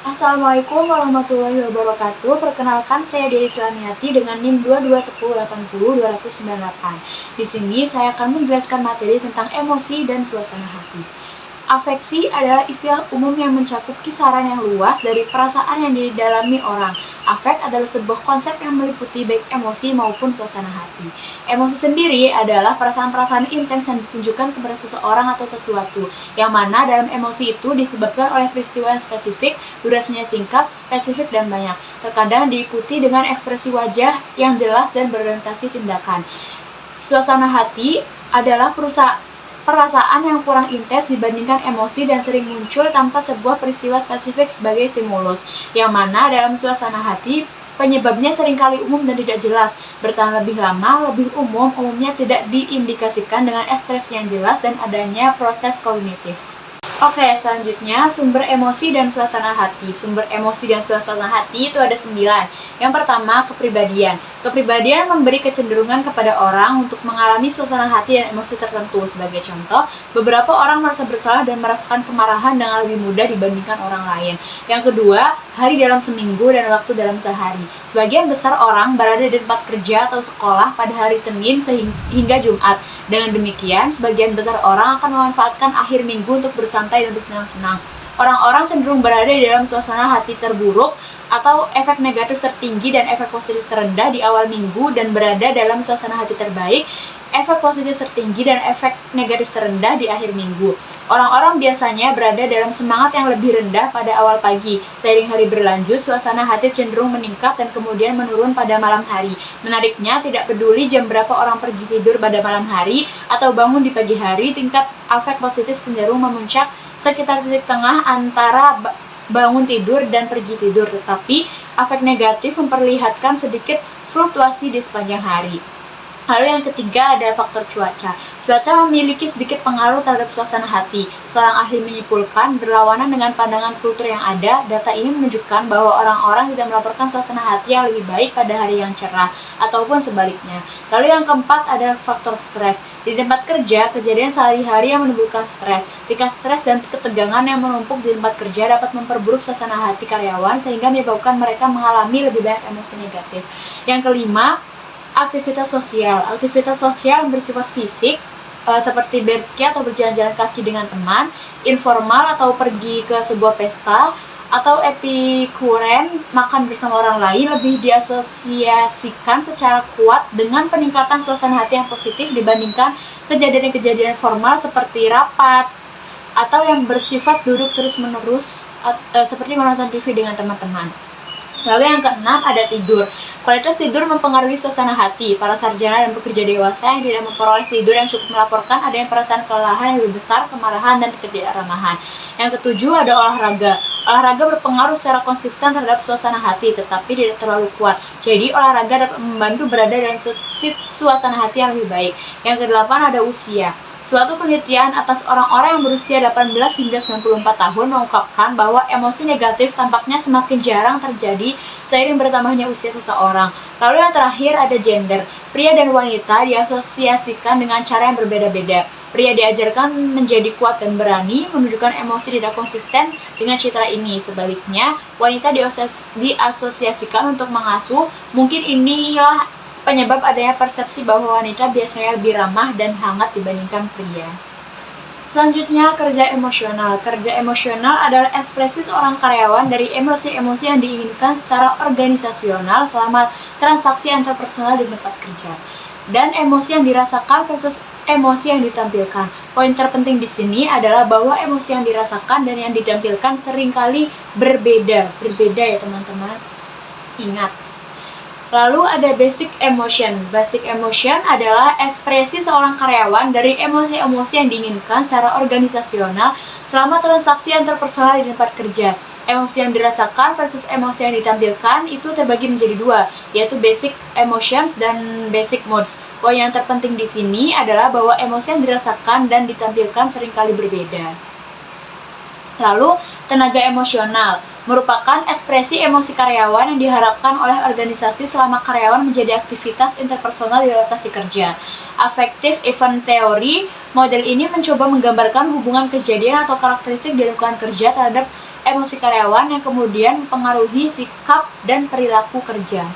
Assalamualaikum warahmatullahi wabarakatuh. Perkenalkan, saya Dea Islamiati dengan NIM 221080298. Di sini saya akan menjelaskan materi tentang emosi dan suasana hati. Afeksi adalah istilah umum yang mencakup kisaran yang luas dari perasaan yang didalami orang. Afek adalah sebuah konsep yang meliputi baik emosi maupun suasana hati. Emosi sendiri adalah perasaan-perasaan intens yang ditunjukkan kepada seseorang atau sesuatu, yang mana dalam emosi itu disebabkan oleh peristiwa yang spesifik, durasinya singkat, spesifik, dan banyak. Terkadang diikuti dengan ekspresi wajah yang jelas dan berorientasi tindakan. Suasana hati adalah perasaan yang kurang intens dibandingkan emosi dan sering muncul tanpa sebuah peristiwa spesifik sebagai stimulus, yang mana dalam suasana hati penyebabnya seringkali umum dan tidak jelas, bertahan lebih lama, lebih umum, umumnya tidak diindikasikan dengan ekspresi yang jelas dan adanya proses kognitif. Oke, selanjutnya sumber emosi dan suasana hati. Sumber emosi dan suasana hati itu ada 9. Yang pertama, kepribadian. Kepribadian memberi kecenderungan kepada orang untuk mengalami suasana hati dan emosi tertentu. Sebagai contoh, beberapa orang merasa bersalah dan merasakan kemarahan dengan lebih mudah dibandingkan orang lain. Yang kedua, hari dalam seminggu dan waktu dalam sehari. Sebagian besar orang berada di tempat kerja atau sekolah pada hari Senin hingga Jumat. Dengan demikian, sebagian besar orang akan memanfaatkan akhir minggu untuk bersantai dan bersenang-senang. Orang-orang cenderung berada di dalam suasana hati terburuk atau efek negatif tertinggi dan efek positif terendah di awal minggu, dan berada dalam suasana hati terbaik, efek positif tertinggi dan efek negatif terendah di akhir minggu. Orang-orang biasanya berada dalam semangat yang lebih rendah pada awal pagi. Seiring hari berlanjut, suasana hati cenderung meningkat dan kemudian menurun pada malam hari. Menariknya, tidak peduli jam berapa orang pergi tidur pada malam hari atau bangun di pagi hari, tingkat afek positif cenderung memuncak sekitar titik tengah antara bangun tidur dan pergi tidur, tetapi afek negatif memperlihatkan sedikit fluktuasi di sepanjang hari. Lalu yang ketiga ada faktor cuaca. Cuaca memiliki sedikit pengaruh terhadap suasana hati. Seorang ahli menyimpulkan, berlawanan dengan pandangan kultur yang ada, data ini menunjukkan bahwa orang-orang tidak melaporkan suasana hati yang lebih baik pada hari yang cerah, ataupun sebaliknya. Lalu yang keempat ada faktor stres. Di tempat kerja, kejadian sehari-hari yang menimbulkan stres. Tingkat stres dan ketegangan yang menumpuk di tempat kerja dapat memperburuk suasana hati karyawan sehingga menyebabkan mereka mengalami lebih banyak emosi negatif. Yang kelima, aktivitas sosial. Aktivitas sosial yang bersifat fisik, seperti berski atau berjalan-jalan kaki dengan teman, informal atau pergi ke sebuah pesta, atau epikuren, makan bersama orang lain, lebih diasosiasikan secara kuat dengan peningkatan suasana hati yang positif dibandingkan kejadian-kejadian formal seperti rapat atau yang bersifat duduk terus-menerus, seperti menonton TV dengan teman-teman. Lalu yang keenam ada tidur. Kualitas tidur mempengaruhi suasana hati. Para sarjana dan pekerja dewasa yang tidak memperoleh tidur yang cukup melaporkan adanya perasaan kelelahan yang lebih besar, kemarahan, dan ketidakramahan. Yang ketujuh ada olahraga. Olahraga berpengaruh secara konsisten terhadap suasana hati, tetapi tidak terlalu kuat. Jadi olahraga dapat membantu berada dalam suasana hati yang lebih baik. Yang kedelapan ada usia. Suatu penelitian atas orang-orang yang berusia 18 hingga 94 tahun mengungkapkan bahwa emosi negatif tampaknya semakin jarang terjadi seiring bertambahnya usia seseorang. Lalu yang terakhir ada gender. Pria dan wanita diasosiasikan dengan cara yang berbeda-beda. Pria diajarkan menjadi kuat dan berani, menunjukkan emosi tidak konsisten dengan citra ini. Sebaliknya, wanita diasosiasikan untuk mengasuh. Mungkin inilah penyebab adanya persepsi bahwa wanita biasanya lebih ramah dan hangat dibandingkan pria. Selanjutnya, kerja emosional. Kerja emosional adalah ekspresi seorang karyawan dari emosi-emosi yang diinginkan secara organisasional selama transaksi antarpersonal di tempat kerja, dan emosi yang dirasakan versus emosi yang ditampilkan. Poin terpenting di sini adalah bahwa emosi yang dirasakan dan yang ditampilkan seringkali berbeda ya teman-teman. Ingat. Lalu ada basic emotion. Basic emotion adalah ekspresi seorang karyawan dari emosi-emosi yang diinginkan secara organisasional selama transaksi antarpersonal di tempat kerja. Emosi yang dirasakan versus emosi yang ditampilkan itu terbagi menjadi dua, yaitu basic emotions dan basic moods. Poin yang terpenting di sini adalah bahwa emosi yang dirasakan dan ditampilkan seringkali berbeda. Lalu, tenaga emosional merupakan ekspresi emosi karyawan yang diharapkan oleh organisasi selama karyawan menjadi aktivitas interpersonal di lokasi kerja. Affective Event Theory, model ini mencoba menggambarkan hubungan kejadian atau karakteristik di lingkungan kerja terhadap emosi karyawan yang kemudian mempengaruhi sikap dan perilaku kerja.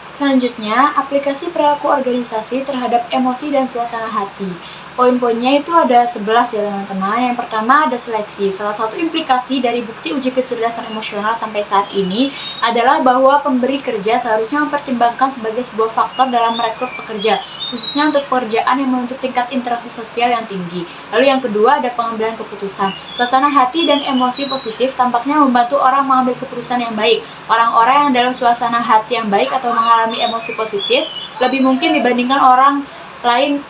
Selanjutnya, aplikasi perilaku organisasi terhadap emosi dan suasana hati. Poin-poinnya itu ada 11 ya teman-teman. Yang pertama ada seleksi. Salah satu implikasi dari bukti uji kecerdasan emosional sampai saat ini adalah bahwa pemberi kerja seharusnya mempertimbangkan sebagai sebuah faktor dalam merekrut pekerja, khususnya untuk pekerjaan yang menuntut tingkat interaksi sosial yang tinggi. Lalu yang kedua ada pengambilan keputusan. Suasana hati dan emosi positif tampaknya membantu orang mengambil keputusan yang baik. Orang-orang yang dalam suasana hati yang baik atau mengalami emosi positif lebih mungkin dibandingkan orang lain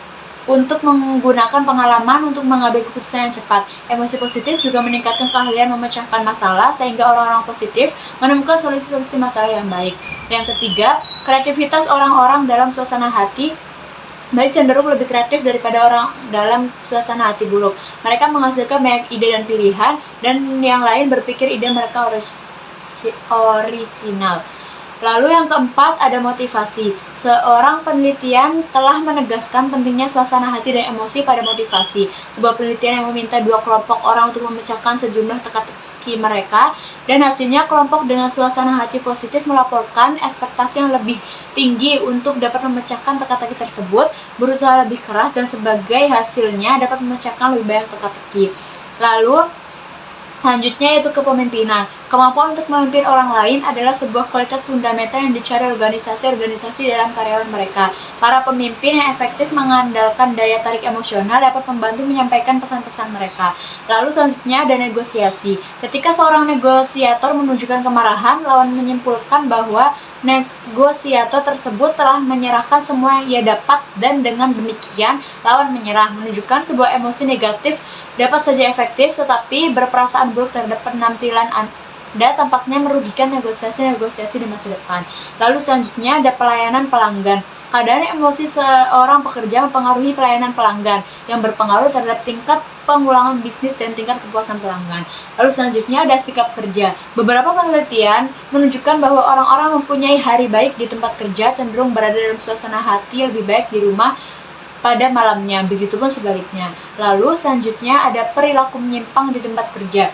untuk menggunakan pengalaman untuk mengambil keputusan yang cepat. Emosi positif juga meningkatkan keahlian memecahkan masalah sehingga orang-orang positif menemukan solusi-solusi masalah yang baik. Yang ketiga, kreativitas orang-orang dalam suasana hati baik cenderung lebih kreatif daripada orang dalam suasana hati buruk. Mereka menghasilkan banyak ide dan pilihan, dan yang lain berpikir ide mereka orisinal. Lalu yang keempat ada motivasi. Seorang penelitian telah menegaskan pentingnya suasana hati dan emosi pada motivasi. Sebuah penelitian yang meminta dua kelompok orang untuk memecahkan sejumlah teka-teki mereka, dan hasilnya kelompok dengan suasana hati positif melaporkan ekspektasi yang lebih tinggi untuk dapat memecahkan teka-teki tersebut, berusaha lebih keras, dan sebagai hasilnya dapat memecahkan lebih banyak teka-teki. Lalu selanjutnya yaitu kepemimpinan. Kemampuan untuk memimpin orang lain adalah sebuah kualitas fundamental yang dicari organisasi-organisasi dalam karyawan mereka. Para pemimpin yang efektif mengandalkan daya tarik emosional dapat membantu menyampaikan pesan-pesan mereka. Lalu selanjutnya ada negosiasi. Ketika seorang negosiator menunjukkan kemarahan, lawan menyimpulkan bahwa negosiator tersebut telah menyerahkan semua yang ia dapat, dan dengan demikian lawan menyerah. Menunjukkan sebuah emosi negatif dapat saja efektif, tetapi berperasaan buruk terhadap penampilan Anda tampaknya merugikan negosiasi-negosiasi di masa depan. Lalu selanjutnya ada pelayanan pelanggan. Keadaan emosi seorang pekerja mempengaruhi pelayanan pelanggan, yang berpengaruh terhadap tingkat pengulangan bisnis dan tingkat kepuasan pelanggan. Lalu selanjutnya ada sikap kerja. Beberapa penelitian menunjukkan bahwa orang-orang mempunyai hari baik di tempat kerja cenderung berada dalam suasana hati lebih baik di rumah pada malamnya, begitupun sebaliknya. Lalu selanjutnya ada perilaku menyimpang di tempat kerja.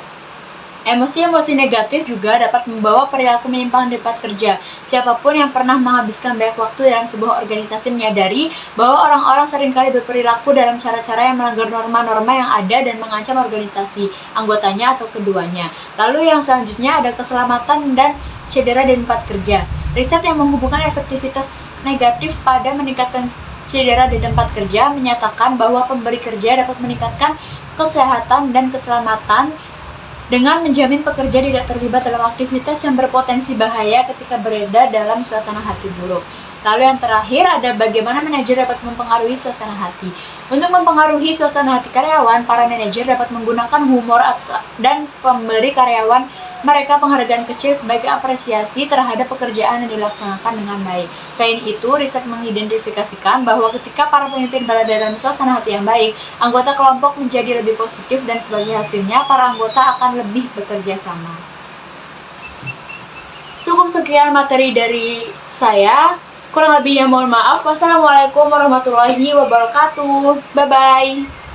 Emosi-emosi negatif juga dapat membawa perilaku menyimpang di tempat kerja. Siapapun yang pernah menghabiskan banyak waktu dalam sebuah organisasi menyadari bahwa orang-orang seringkali berperilaku dalam cara-cara yang melanggar norma-norma yang ada dan mengancam organisasi, anggotanya, atau keduanya. Lalu yang selanjutnya ada keselamatan dan cedera di tempat kerja. Riset yang menghubungkan efektivitas negatif pada meningkatkan cedera di tempat kerja menyatakan bahwa pemberi kerja dapat meningkatkan kesehatan dan keselamatan dengan menjamin pekerja tidak terlibat dalam aktivitas yang berpotensi bahaya ketika berada dalam suasana hati buruk. Lalu yang terakhir ada bagaimana manajer dapat mempengaruhi suasana hati. Untuk mempengaruhi suasana hati karyawan, para manajer dapat menggunakan humor dan memberi karyawan mereka penghargaan kecil sebagai apresiasi terhadap pekerjaan yang dilaksanakan dengan baik. Selain itu, riset mengidentifikasikan bahwa ketika para pemimpin berada dalam suasana hati yang baik, anggota kelompok menjadi lebih positif, dan sebagai hasilnya para anggota akan lebih bekerja sama. Cukup sekian materi dari saya. Kurang lebihnya mohon maaf. Wassalamualaikum warahmatullahi wabarakatuh. Bye-bye.